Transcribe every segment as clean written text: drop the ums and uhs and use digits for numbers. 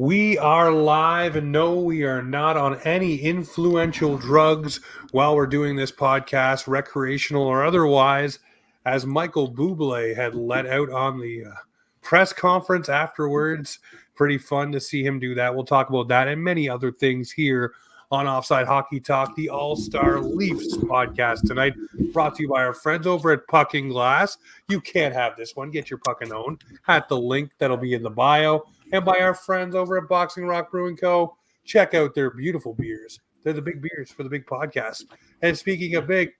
We are live, and no, we are not on any influential drugs while we're doing this podcast, recreational or otherwise, as Michael Bublé had let out on the press conference afterwards. Pretty fun to see him do that. We'll talk about that and many other things here on Offside Hockey Talk, the All-Star Leafs podcast tonight, brought to you by our friends over at Puck and Glass. You can't have this one. Get your Puck and Own at the link that'll be in the bio. And by our friends over at Boxing Rock Brewing Co. Check out their beautiful beers. They're the big beers for the big podcast. And speaking of big,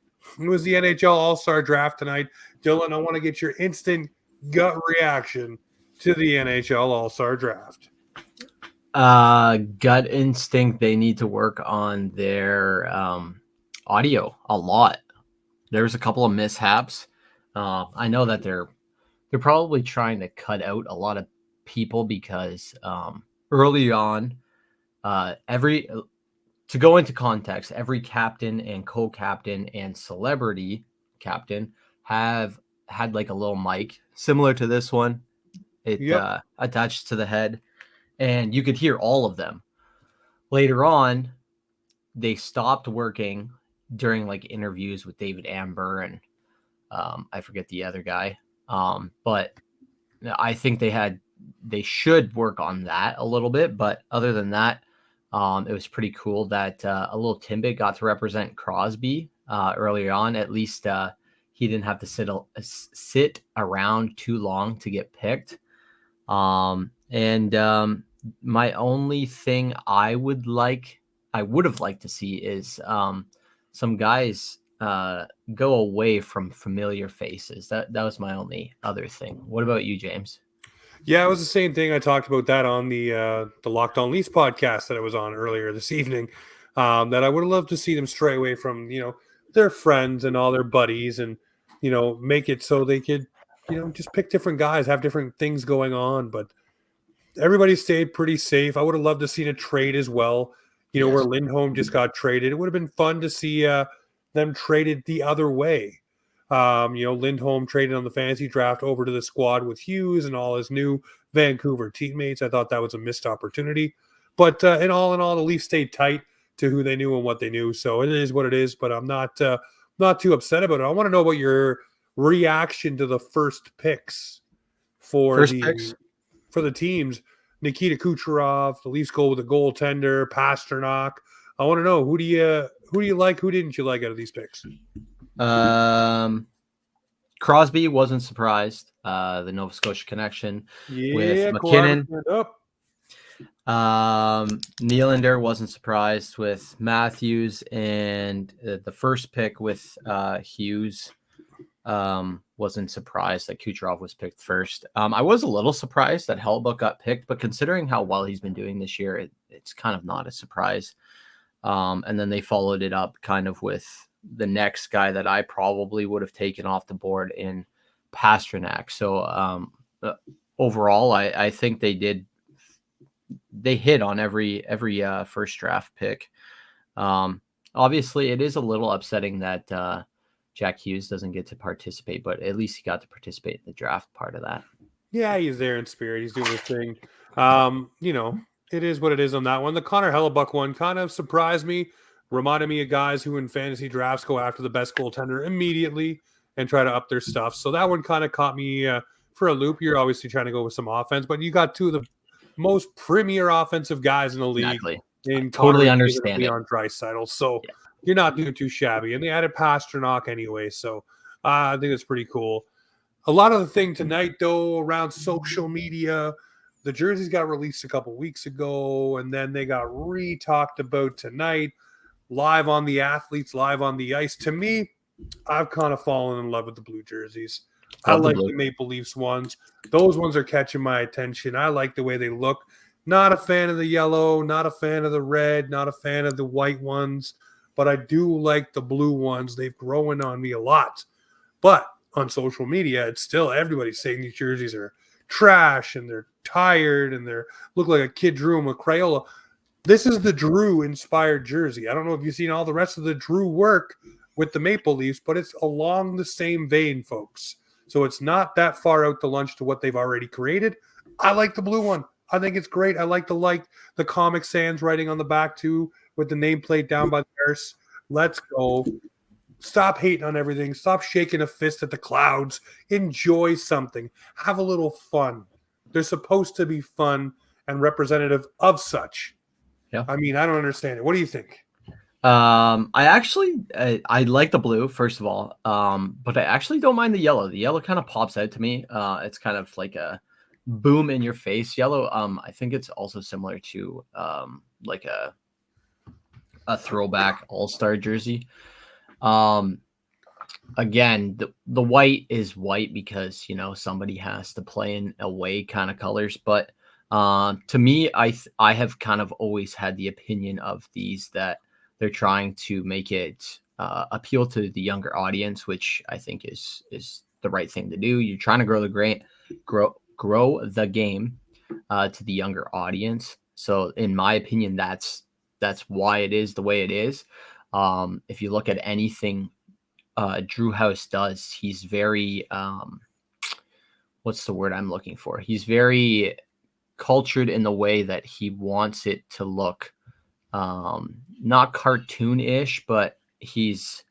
it was the NHL All-Star Draft tonight. Dylan, I want to get your instant gut reaction to the NHL All-Star Draft. Gut instinct, they need to work on their audio a lot. There's a couple of mishaps. I know that they're probably trying to cut out a lot of people because early on, to go into context, every captain and co-captain and celebrity captain have had like a little mic similar to this one. It attached to the head, and you could hear all of them. Later on, they stopped working during like interviews with David Amber and I forget the other guy. But I think they should work on that a little bit. But other than that, it was pretty cool that a little Timbit got to represent Crosby earlier on. At least he didn't have to sit around too long to get picked. My only thing I would have liked to see is some guys go away from familiar faces. That was my only other thing. What about you, James? Yeah, it was the same thing. I talked about that on the Locked On Leafs podcast that I was on earlier this evening. That I would have loved to see them stray away from their friends and all their buddies, and make it so they could just pick different guys, have different things going on. But everybody stayed pretty safe. I would have loved to see a trade as well. Yes. Where Lindholm just got traded. It would have been fun to see them traded the other way. Lindholm traded on the fantasy draft over to the squad with Hughes and all his new Vancouver teammates. I thought that was a missed opportunity. But in all, the Leafs stayed tight to who they knew and what they knew. So it is what it is. But I'm not too upset about it. I want to know about your reaction to the first picks for the teams. Nikita Kucherov, the Leafs go with a goaltender, Pasternak. I want to know, who do you like? Who didn't you like out of these picks? Crosby, wasn't surprised. The Nova Scotia connection with McKinnon. Nylander, wasn't surprised with Matthews, and the first pick with Hughes. Wasn't surprised that Kucherov was picked first. I was a little surprised that Hellebuyck got picked, but considering how well he's been doing this year, it's kind of not a surprise. And then they followed it up kind of with the next guy that I probably would have taken off the board in Pasternak. So overall, I think they hit on every first draft pick. Obviously, it is a little upsetting that Jack Hughes doesn't get to participate, but at least he got to participate in the draft part of that. Yeah, he's there in spirit. He's doing his thing. It is what it is on that one. The Connor Hellebuyck one kind of surprised me. Reminded me of guys who in fantasy drafts go after the best goaltender immediately and try to up their stuff. So that one kind of caught me for a loop. You're obviously trying to go with some offense, but you got two of the most premier offensive guys in the league. Exactly. In totally understand it. On Draisaitl. So you're not doing too shabby. And they added Pasternak anyway. So I think it's pretty cool. A lot of the thing tonight, though, around social media, the jerseys got released a couple weeks ago, and then they got re-talked about tonight, live on the athletes, live on the ice. To me, I've kind of fallen in love with the blue jerseys. I like the Maple Leafs ones. Those ones are catching my attention. I like the way they look. Not a fan of the yellow, not a fan of the red, not a fan of the white ones, but I do like the blue ones. They've grown on me a lot. But on social media, it's still everybody's saying these jerseys are trash and they're tired and they look like a kid drew them with Crayola. This is the Drew-inspired jersey. I don't know if you've seen all the rest of the Drew work with the Maple Leafs, but it's along the same vein, folks. So it's not that far out to lunch to what they've already created. I like the blue one. I think it's great. I like the Comic Sans writing on the back too, with the nameplate down by the nurse. Let's go. Stop hating on everything. Stop shaking a fist at the clouds. Enjoy something. Have a little fun. They're supposed to be fun and representative of such. Yeah. I mean, I don't understand it. What do you think? I like the blue, first of all. But I actually don't mind the yellow. The yellow kind of pops out to me. It's kind of like a boom in your face yellow. I think it's also similar to like a throwback all-star jersey. Again, the white is white because, you know, somebody has to play in away kind of colors. But to me, I have kind of always had the opinion of these that they're trying to make it appeal to the younger audience, which I think is the right thing to do. You're trying to grow the game to the younger audience. So in my opinion, that's why it is the way it is. If you look at anything Drew House does, he's very what's the word I'm looking for? He's very cultured in the way that he wants it to look, not cartoon-ish, but he's,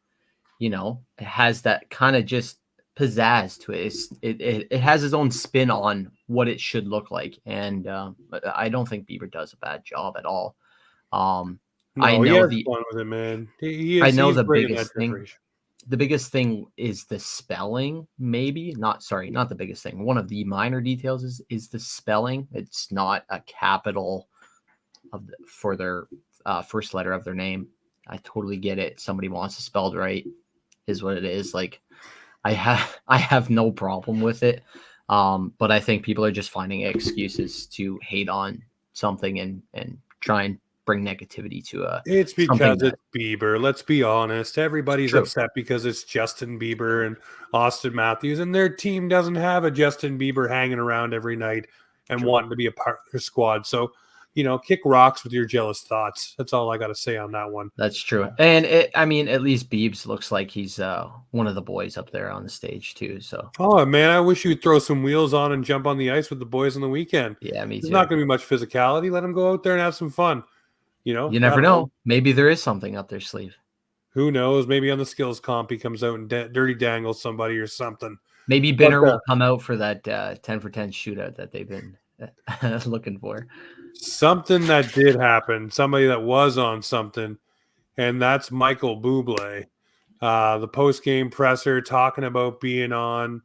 you know, has that kind of just pizzazz to it. It has his own spin on what it should look like, and I don't think Bieber does a bad job at all. No, I know he has fun with it, man. I know he's the bringing biggest that thing. generation. The biggest thing is the spelling, maybe not the biggest thing. One of the minor details is the spelling. It's not a capital for their first letter of their name. I totally get it. Somebody wants it spelled right, is what it is. Like I have no problem with it. But I think people are just finding excuses to hate on something and try and bring negativity to It's because it's Bieber. Let's be honest. Everybody's True. upset because it's Justin Bieber and Austin Matthews, and their team doesn't have a Justin Bieber hanging around every night and True. wanting to be a part of their squad. So, you know, kick rocks with your jealous thoughts. That's all I got to say on that one. That's true. And at least Biebs looks like he's one of the boys up there on the stage too. So, oh man, I wish you'd throw some wheels on and jump on the ice with the boys on the weekend. Yeah, me too. There's not going to be much physicality. Let them go out there and have some fun. You know, you never know. Maybe there is something up their sleeve. Who knows? Maybe on the skills comp he comes out and dirty dangles somebody or something. Maybe Binner will come out for that 10 for 10 shootout that they've been looking for. Something that did happen. Somebody that was on something, and that's Michael Bublé. The post-game presser talking about being on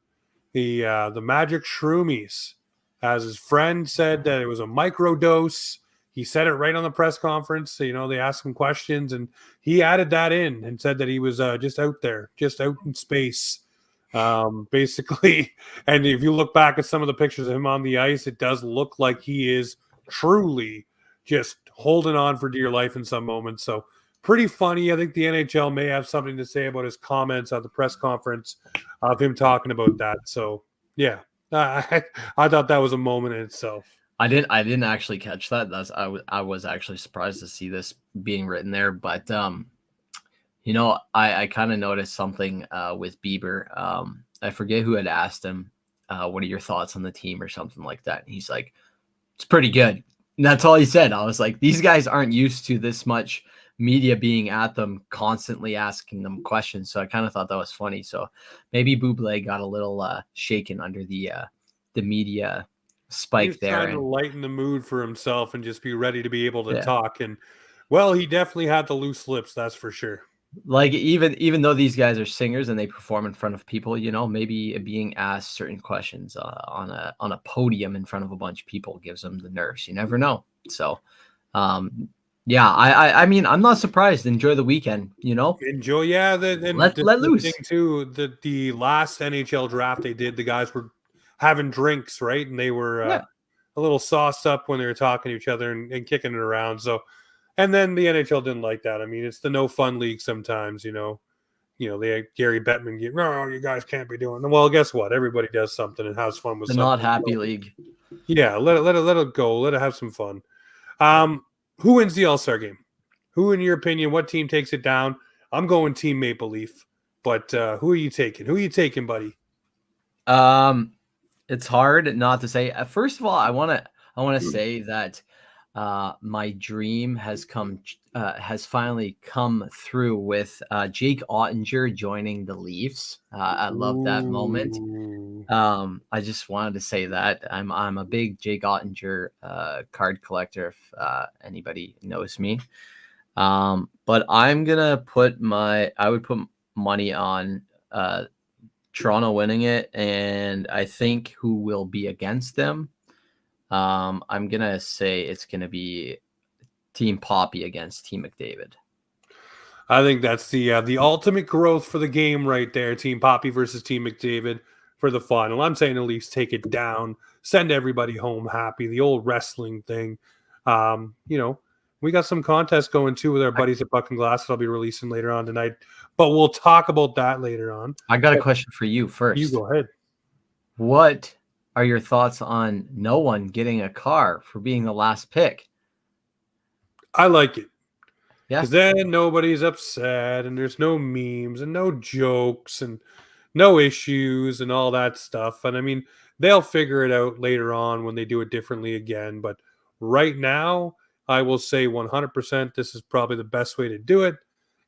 the Magic Shroomies. As his friend said that it was a microdose. He said it right on the press conference. You know, they asked him questions, and he added that in and said that he was just out there, just out in space, basically. And if you look back at some of the pictures of him on the ice, it does look like he is truly just holding on for dear life in some moments. So pretty funny. I think the NHL may have something to say about his comments at the press conference of him talking about that. So, yeah, I thought that was a moment in itself. I didn't actually catch that. I was actually surprised to see this being written there, but you know, I kind of noticed something with Bieber. I forget who had asked him, what are your thoughts on the team or something like that. And he's like, it's pretty good. And that's all he said. I was like, these guys aren't used to this much media being at them, constantly asking them questions. So I kind of thought that was funny. So maybe Bublé got a little shaken under the media spike there. Trying to lighten the mood for himself and just be ready to be able to talk. And well, he definitely had the loose lips, that's for sure. Like even though these guys are singers and they perform in front of people, you know, maybe being asked certain questions on a podium in front of a bunch of people gives them the nerves. You never know. So, yeah, I mean, I'm not surprised. Enjoy the weekend, you know. Enjoy, yeah. Let loose. Thing too, the last NHL draft they did, the guys were having drinks, right? And they were a little sauced up when they were talking to each other and kicking it around. So, and then the NHL didn't like that. I mean, it's the no fun league sometimes, you know. They had Gary Bettman get, no, you guys can't be doing. Well, guess what? Everybody does something and has fun with the something. Not happy league. Yeah, let it go. Let it have some fun. Who wins the All-Star game? Who, in your opinion, what team takes it down? I'm going Team Maple Leaf, but who are you taking? Who are you taking, buddy? It's hard not to say. First of all, I want to say that my dream has finally come through with Jake Ottinger joining the Leafs. I love that moment. Ooh. I just wanted to say that I'm a big Jake Ottinger card collector. If anybody knows me, but I'm gonna I would put money on Toronto winning it, and I think who will be against them. I'm gonna say it's gonna be Team Poppy against Team McDavid. I think that's the ultimate growth for the game right there. Team Poppy versus Team McDavid for the final. I'm saying at least take it down, send everybody home happy. The old wrestling thing. We got some contests going too with our buddies at Buck and Glass that I'll be releasing later on tonight. But we'll talk about that later on. I got a question for you first. You go ahead. What are your thoughts on no one getting a car for being the last pick? I like it. Yeah. Because then nobody's upset and there's no memes and no jokes and no issues and all that stuff. And I mean, they'll figure it out later on when they do it differently again. But right now, I will say 100% this is probably the best way to do it.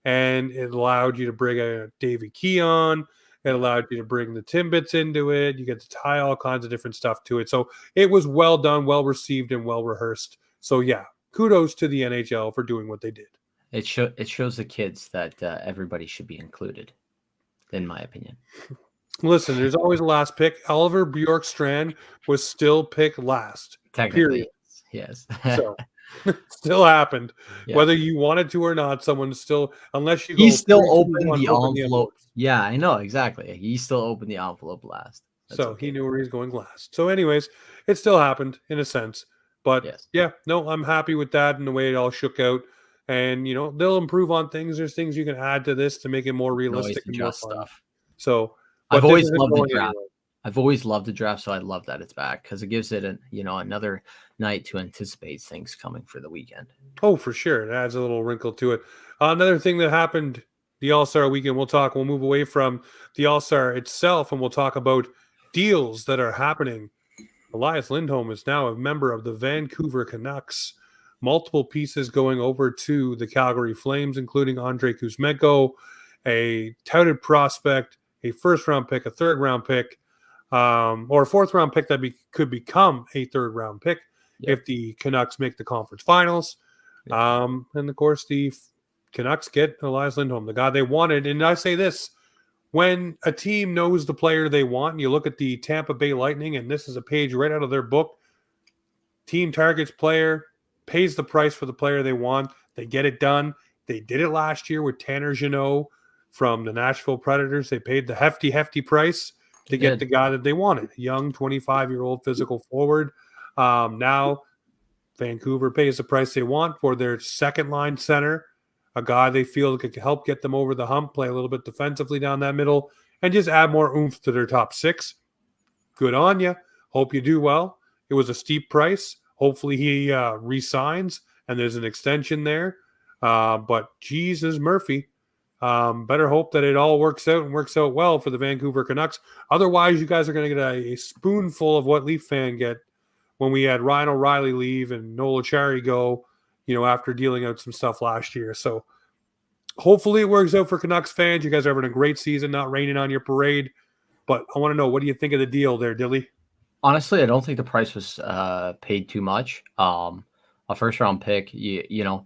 And it allowed you to bring a Davey Keon. It allowed you to bring the Timbits into it. You get to tie all kinds of different stuff to it. So it was well done, well received, and well rehearsed. So yeah, kudos to the NHL for doing what they did. It shows the kids that everybody should be included, in my opinion. Listen, there's always a last pick. Oliver Bjorkstrand was still picked last. Technically, period. Yes. So it still happened. Yeah. Whether you wanted to or not, someone still, unless you he go still 3, 2, opened 1, the open envelope. Yeah, I know, exactly. He still opened the envelope last. That's so okay. he knew where he was going last. So anyways, it still happened in a sense. But Yes. yeah, no, I'm happy with that and the way it all shook out. And, they'll improve on things. There's things you can add to this to make it more realistic and more Adjust fun. stuff. So I've but always this isn't loved the going draft. anywhere. I've always loved the draft, so I love that it's back because it gives it another night to anticipate things coming for the weekend. Oh, for sure. It adds a little wrinkle to it. Another thing that happened the All-Star weekend, we'll move away from the All-Star itself and we'll talk about deals that are happening. Elias Lindholm is now a member of the Vancouver Canucks. Multiple pieces going over to the Calgary Flames, including Andrei Kuzmenko, a touted prospect, a first-round pick, a third-round pick, or a fourth-round pick that could become a third-round pick if the Canucks make the conference finals. And, of course, the Canucks get Elias Lindholm, the guy they wanted. And I say this, when a team knows the player they want, and you look at the Tampa Bay Lightning, and this is a page right out of their book, team targets player, pays the price for the player they want, they get it done. They did it last year with Tanner Jeannot from the Nashville Predators. They paid the hefty price to get the guy that they wanted, a young 25-year-old physical forward. Now Vancouver pays the price they want for their second-line center, a guy they feel could help get them over the hump, play a little bit defensively down that middle, and just add more oomph to their top six. Good on you. Hope you do well. It was a steep price. Hopefully he re-signs and there's an extension there. But Jesus Murphy, better hope that it all works out and works out well for the Vancouver Canucks. Otherwise, you guys are going to get a spoonful of what Leaf fan get when we had Ryan O'Reilly leave and Noel Acciari go, after dealing out some stuff last year. So hopefully it works out for Canucks fans. You guys are having a great season, not raining on your parade. But I want to know, what do you think of the deal there, Dilly? Honestly, I don't think the price was paid too much. A first-round pick, you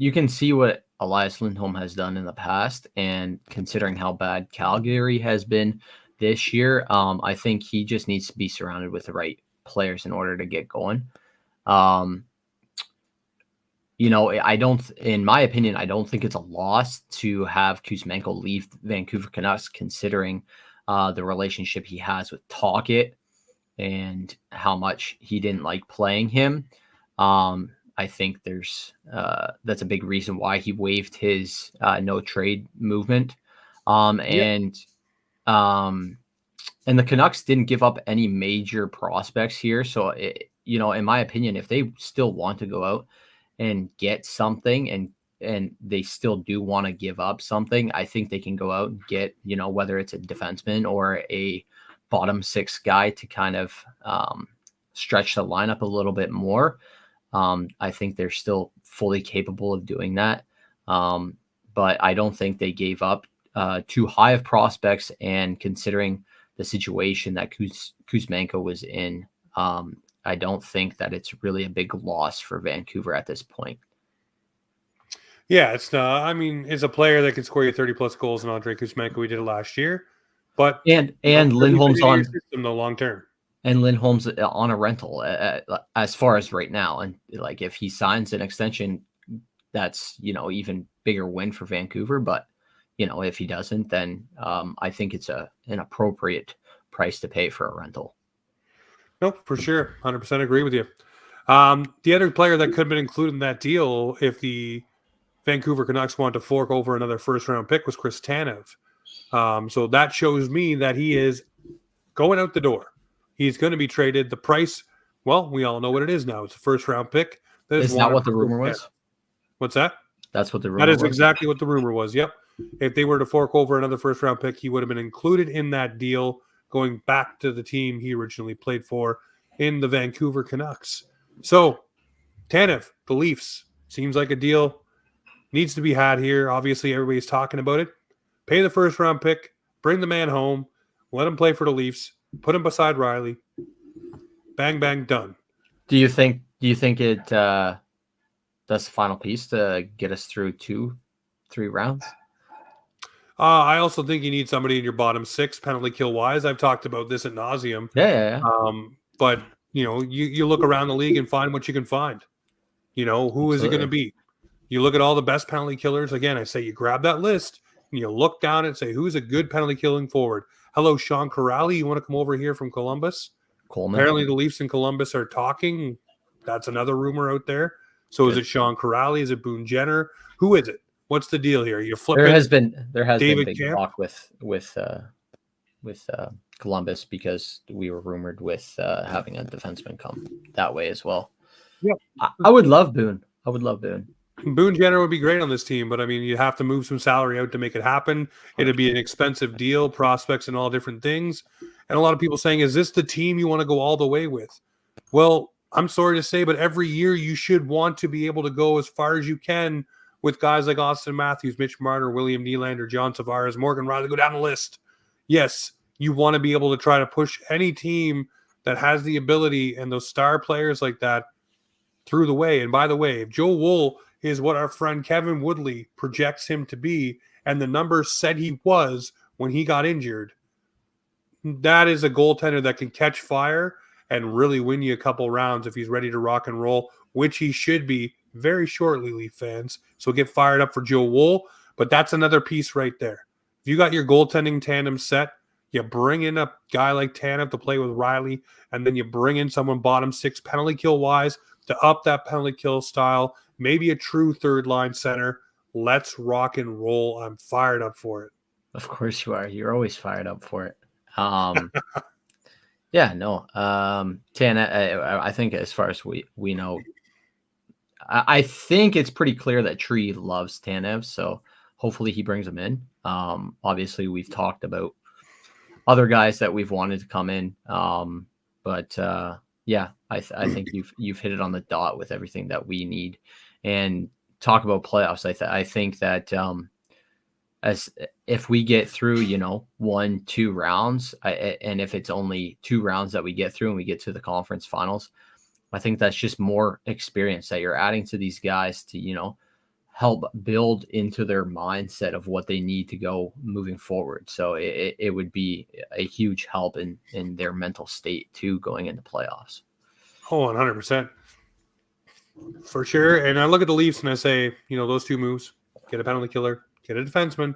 can see what Elias Lindholm has done in the past, and considering how bad Calgary has been this year, I think he just needs to be surrounded with the right players in order to get going. In my opinion, I don't think it's a loss to have Kuzmenko leave Vancouver Canucks, considering the relationship he has with Tocchet and how much he didn't like playing him. I think that's a big reason why he waived his no trade movement. And the Canucks didn't give up any major prospects here. So, in my opinion, if they still want to go out and get something and they still do want to give up something, I think they can go out and get, whether it's a defenseman or a bottom six guy to kind of stretch the lineup a little bit more. I think they're still fully capable of doing that. But I don't think they gave up too high of prospects, and considering the situation that Kuzmenko was in, I don't think that it's really a big loss for Vancouver at this point. Yeah, it's not. I mean, it's a player that can score you 30-plus goals in Andrei Kuzmenko. We did it last year. But Lindholm's on system the long term. And Lindholm's on a rental as far as right now. And like, if he signs an extension, that's, even bigger win for Vancouver. But, if he doesn't, then I think it's an appropriate price to pay for a rental. Nope, for sure. 100% agree with you. The other player that could have been included in that deal, if the Vancouver Canucks wanted to fork over another first-round pick, was Chris Tanev. So that shows me that he is going out the door. He's going to be traded. The price, well, we all know what it is now. It's a first-round pick. Is that what the rumor was? What's that? That's what the rumor was? That is exactly what the rumor was, yep. If they were to fork over another first-round pick, he would have been included in that deal, going back to the team he originally played for in the Vancouver Canucks. So, Tanev, the Leafs, seems like a deal needs to be had here. Obviously, everybody's talking about it. Pay the first-round pick, bring the man home, let him play for the Leafs, put him beside Riley. Bang, bang, done. Do you think it that's the final piece to get us through 2-3 rounds? I also think you need somebody in your bottom 6 penalty kill wise. I've talked about this at nauseum. Yeah. But you look around the league and find what you can find. Who is it going to be? You look at all the best penalty killers. Again, I say you grab that list and you look down and say, who's a good penalty killing forward? Hello, Sean Corrali. You want to come over here from Columbus? Coleman. Apparently the Leafs in Columbus are talking. That's another rumor out there. So is it Sean Corrali? Is it Boone Jenner? Who is it? What's the deal here? You're flipping. There has been big Camp? talk with Columbus, because we were rumored with having a defenseman come that way as well. Yeah, I would love Boone. Boone Jenner would be great on this team, but I mean, you have to move some salary out to make it happen. It'd be an expensive deal, prospects and all different things. And a lot of people saying, is this the team you want to go all the way with? Well, I'm sorry to say, but every year you should want to be able to go as far as you can with guys like Austin Matthews, Mitch Marner, William Nylander, John Tavares, Morgan Riley, go down the list. Yes, you want to be able to try to push any team that has the ability and those star players like that through the way. And by the way, if Joe Wool is what our friend Kevin Woodley projects him to be, and the numbers said he was when he got injured, that is a goaltender that can catch fire and really win you a couple rounds if he's ready to rock and roll, which he should be very shortly, Leaf fans. So get fired up for Joe Wool. But that's another piece right there. If you got your goaltending tandem set, you bring in a guy like Tanev to play with Riley, and then you bring in someone bottom 6 penalty kill wise to up that penalty kill style, maybe a true third line center. Let's rock and roll. I'm fired up for it. Of course you are. You're always fired up for it. Tanev, I think as far as we know, I think it's pretty clear that Tree loves Tanev, so hopefully he brings him in. Obviously, we've talked about other guys that we've wanted to come in, but I think you've hit it on the dot with everything that we need. And talk about playoffs, I think that as if we get through, 1-2 rounds, and if it's only 2 rounds that we get through and we get to the conference finals, I think that's just more experience that you're adding to these guys to, help build into their mindset of what they need to go moving forward. So it would be a huge help in their mental state too, going into playoffs. Oh, 100%. For sure. And I look at the Leafs and I say, those 2 moves, get a penalty killer, get a defenseman.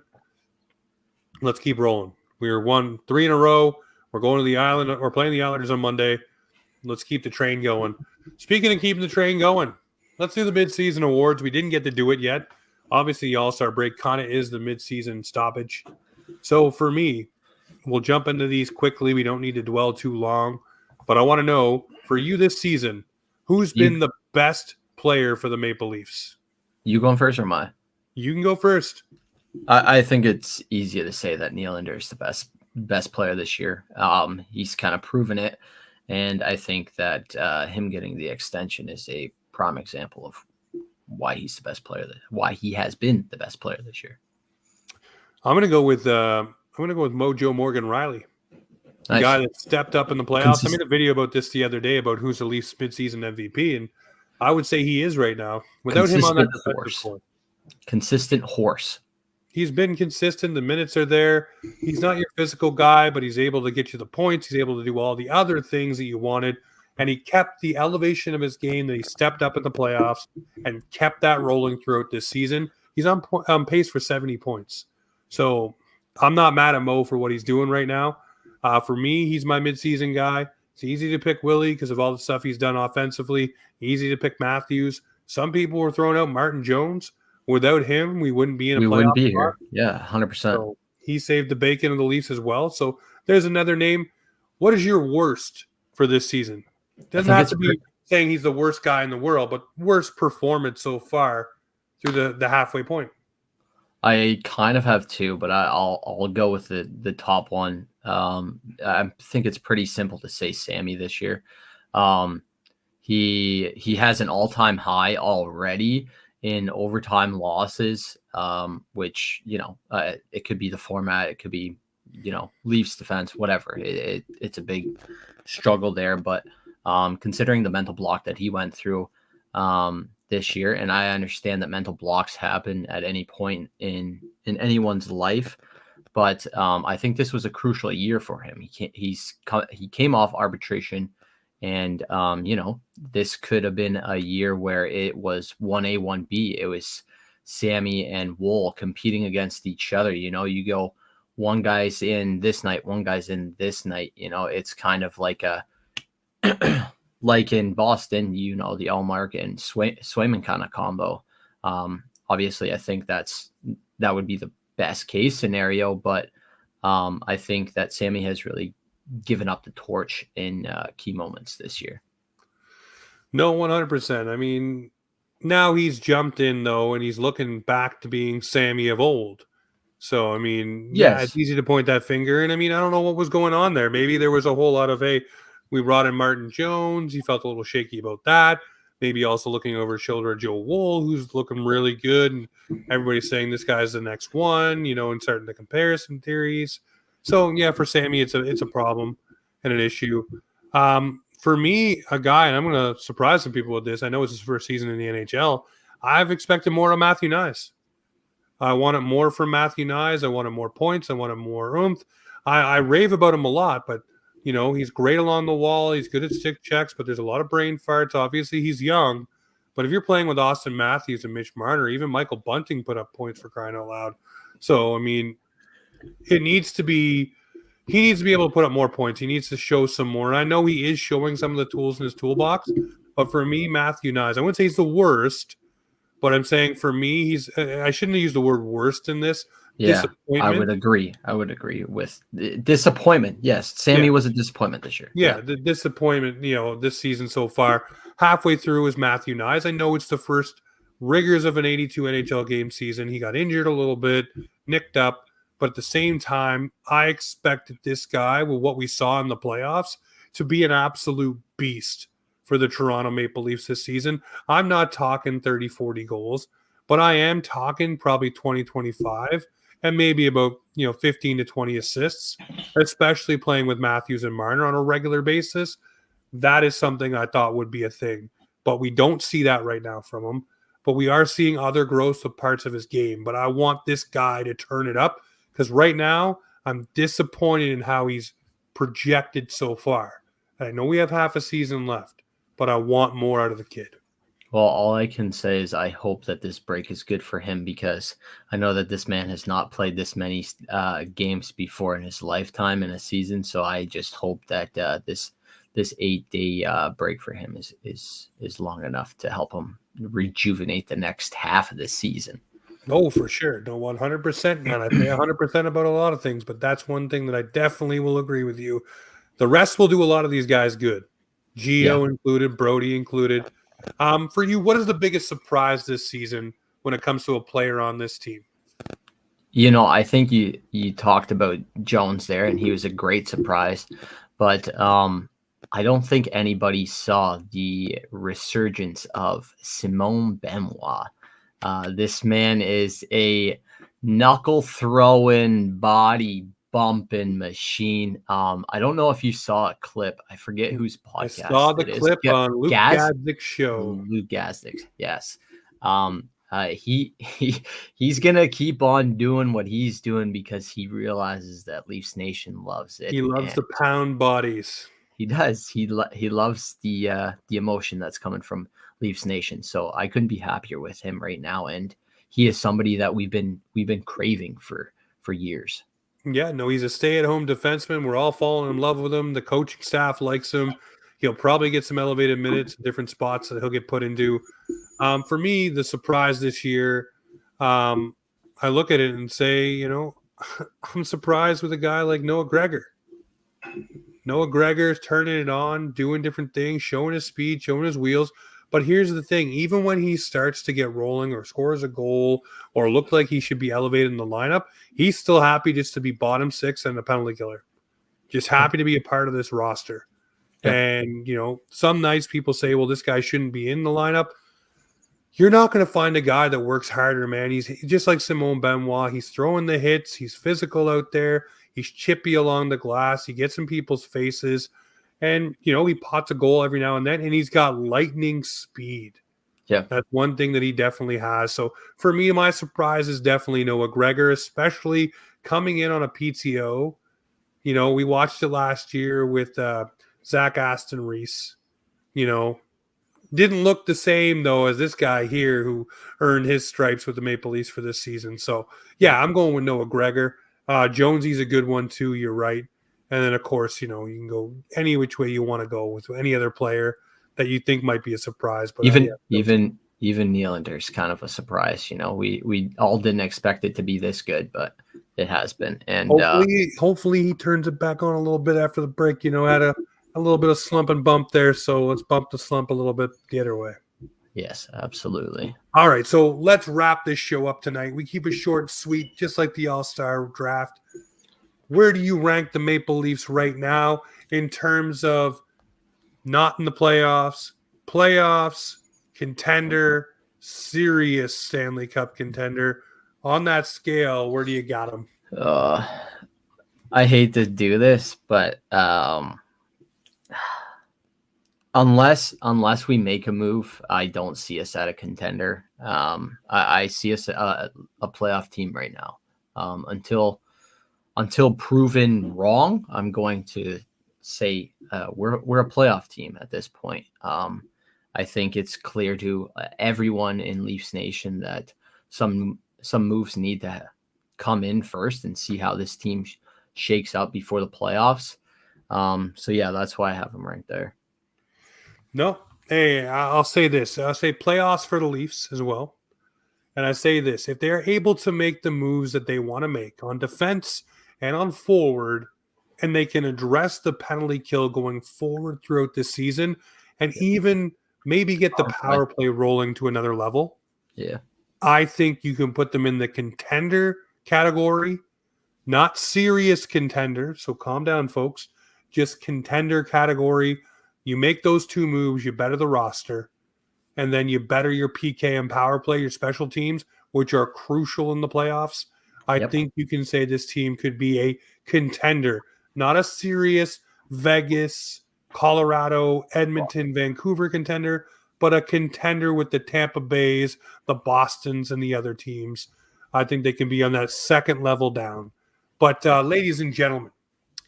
Let's keep rolling. We're 3 in a row. We're going to the Island. We're playing the Islanders on Monday. Let's keep the train going. Speaking of keeping the train going, let's do the midseason awards. We didn't get to do it yet. Obviously, the All-Star break kind of is the midseason stoppage. So for me, we'll jump into these quickly. We don't need to dwell too long. But I want to know, for you this season, who's been the best player for the Maple Leafs? You going first or am I? You can go first. I think it's easier to say that Nylander is the best player this year. He's kind of proven it. And I think that him getting the extension is a prime example of why he's the best player, why he has been the best player this year. I'm gonna go with Mojo Morgan Riley, the Nice. guy that stepped up in the playoffs. I made a video about this the other day about who's the Leafs midseason MVP, and I would say he is right now. Without him on that defensive core. Consistent horse. He's been consistent. The minutes are there. He's not your physical guy, but he's able to get you the points. He's able to do all the other things that you wanted. And he kept the elevation of his game that he stepped up in the playoffs and kept that rolling throughout this season. He's on pace for 70 points. So I'm not mad at Mo for what he's doing right now. For me, he's my midseason guy. It's easy to pick Willie because of all the stuff he's done offensively. Easy to pick Matthews. Some people were throwing out Martin Jones. Without him, we wouldn't be in a playoff. We wouldn't be here. Yeah, 100%. So he saved the bacon of the Leafs as well. So there's another name. What is your worst for this season? Doesn't have to be saying he's the worst guy in the world, but worst performance so far through the halfway point. I kind of have two, but I'll go with the top one. I think it's pretty simple to say Sammy this year. He has an all-time high already in overtime losses, which, it could be the format, it could be, Leafs defense, whatever. It's a big struggle there, but considering the mental block that he went through this year, and I understand that mental blocks happen at any point in anyone's life, but I think this was a crucial year for him. He came off arbitration. And, this could have been a year where it was 1A, 1B. It was Sammy and Woll competing against each other. You go, one guy's in this night, one guy's in this night. It's kind of like like in Boston, the Ullmark and Swayman kind of combo. Obviously, I think that would be the best case scenario, but I think that Sammy has really given up the torch in key moments this year. No, 100%. I mean, now he's jumped in, though, and he's looking back to being Sammy of old. So, I mean, yeah, it's easy to point that finger. And, I mean, I don't know what was going on there. Maybe there was a whole lot of, hey, we brought in Martin Jones. He felt a little shaky about that. Maybe also looking over his shoulder at Joe Woll, who's looking really good. And everybody's saying this guy's the next one, and starting to compare some theories. So, yeah, for Sammy, it's a problem and an issue. For me, a guy, and I'm going to surprise some people with this. I know it's his first season in the NHL. I've expected more of Matthew Knies. I wanted more from Matthew Knies. I wanted more points. I wanted more oomph. I rave about him a lot, but, he's great along the wall. He's good at stick checks, but there's a lot of brain farts. Obviously, he's young. But if you're playing with Austin Matthews and Mitch Marner, even Michael Bunting put up points for crying out loud. So, I mean, he needs to be able to put up more points. He needs to show some more. And I know he is showing some of the tools in his toolbox, but for me, Matthew Knies, I wouldn't say he's the worst, but I'm saying for me, I shouldn't have used the word worst in this. Yeah, I would agree. With disappointment. Yes, Sammy was a disappointment this year. Yeah, the disappointment, this season so far. Halfway through is Matthew Knies. I know it's the first rigors of an 82 NHL game season. He got injured a little bit, nicked up. But at the same time, I expected this guy, with what we saw in the playoffs, to be an absolute beast for the Toronto Maple Leafs this season. I'm not talking 30, 40 goals, but I am talking probably 20, 25, and maybe about 15 to 20 assists, especially playing with Matthews and Marner on a regular basis. That is something I thought would be a thing. But we don't see that right now from him. But we are seeing other growth of parts of his game. But I want this guy to turn it up. Because right now, I'm disappointed in how he's projected so far. I know we have half a season left, but I want more out of the kid. Well, all I can say is I hope that this break is good for him, because I know that this man has not played this many games before in his lifetime in a season. So I just hope that this 8-day break for him is long enough to help him rejuvenate the next half of the season. No, for sure. No, 100%. And I say 100% about a lot of things, but that's one thing that I definitely will agree with you. The rest will do a lot of these guys good. Gio included, Brody included. For you, what is the biggest surprise this season when it comes to a player on this team? I think you talked about Jones there, and he was a great surprise. But I don't think anybody saw the resurgence of Simone Benoit. This man is a knuckle throwing, body bumping machine. I don't know if you saw a clip. I forget whose I saw podcast the it is. clip on Luke Gaz? Gadzik's show. Luke Gazdick, yes. He's gonna keep on doing what he's doing because he realizes that Leafs Nation loves it. He loves the pound bodies. He does. He loves the emotion that's coming from Leafs Nation. So I couldn't be happier with him right now, and he is somebody that we've been craving for years. Yeah, no, he's a stay-at-home defenseman. We're all falling in love with him. The coaching staff likes him. He'll probably get some elevated minutes in different spots that he'll get put into. For me, the surprise this year, I look at it and say, I'm surprised with a guy like Noah Gregor. Noah Gregor is turning it on, doing different things, showing his speed, showing his wheels. But here's the thing. Even when he starts to get rolling or scores a goal or look like he should be elevated in the lineup, he's still happy just to be bottom six and a penalty killer. Just happy to be a part of this roster. Yeah. And, some nights people say, well, this guy shouldn't be in the lineup. You're not going to find a guy that works harder, man. He's just like Simone Benoit. He's throwing the hits. He's physical out there. He's chippy along the glass. He gets in people's faces. And, he pots a goal every now and then. And he's got lightning speed. Yeah. That's one thing that he definitely has. So, for me, my surprise is definitely Noah Gregor, especially coming in on a PTO. We watched it last year with Zach Aston Reese. Didn't look the same, though, as this guy here who earned his stripes with the Maple Leafs for this season. So, yeah, I'm going with Noah Gregor. Jonesy's a good one, too. You're right. And then, of course, you can go any which way you want to go with any other player that you think might be a surprise. But even Nylander's kind of a surprise. We all didn't expect it to be this good, but it has been. And hopefully he turns it back on a little bit after the break. Had a little bit of slump and bump there, so let's bump the slump a little bit the other way. Yes, absolutely. All right, so let's wrap this show up tonight. We keep it short and sweet, just like the All-Star draft. Where do you rank the Maple Leafs right now in terms of not in the playoffs, contender, serious Stanley Cup contender? On that scale, where do you got them? I hate to do this, but unless we make a move, I don't see us at a contender. I see us a playoff team right now. Until proven wrong, I'm going to say we're a playoff team at this point. I think it's clear to everyone in Leafs Nation that some moves need to come in first and see how this team shakes out before the playoffs. So yeah, that's why I have them right there. No, hey, I'll say this. I'll say playoffs for the Leafs as well. And I say this, if they're able to make the moves that they want to make on defense and on forward, and they can address the penalty kill going forward throughout this season, and even maybe get the power play rolling to another level. Yeah. I think you can put them in the contender category, not serious contender. So calm down, folks. Just contender category. You make those two moves, you better the roster, and then you better your PK and power play, your special teams, which are crucial in the playoffs. I think you can say this team could be a contender, not a serious Vegas, Colorado, Edmonton, Vancouver contender, but a contender with the Tampa Bays, the Bostons, and the other teams. I think they can be on that second level down. But ladies and gentlemen,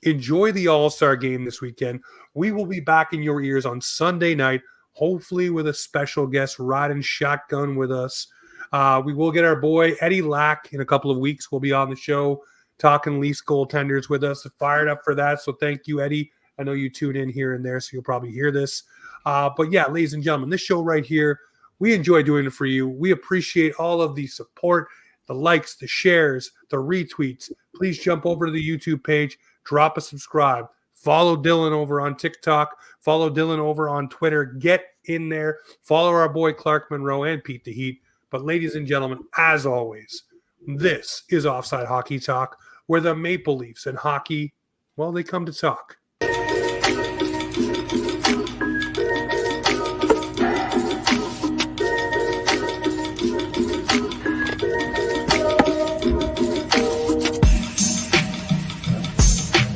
enjoy the All-Star game this weekend. We will be back in your ears on Sunday night, hopefully with a special guest riding shotgun with us. We will get our boy Eddie Lack in a couple of weeks. We'll be on the show talking Leafs goaltenders with us. Fired up for that. So thank you, Eddie. I know you tune in here and there, so you'll probably hear this. But yeah, ladies and gentlemen, this show right here, we enjoy doing it for you. We appreciate all of the support, the likes, the shares, the retweets. Please jump over to the YouTube page, drop a subscribe. Follow Dylan over on TikTok. Follow Dylan over on Twitter. Get in there. Follow our boy Clark Monroe and Pete the Heat. But ladies and gentlemen, as always, this is Offside Hockey Talk, where the Maple Leafs and hockey, well, they come to talk.